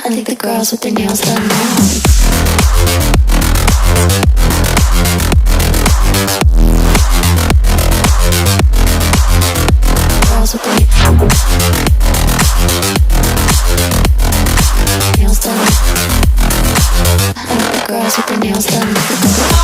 I think the girls with their nails done now. Girls with their nails done. I think the girls with their nails done.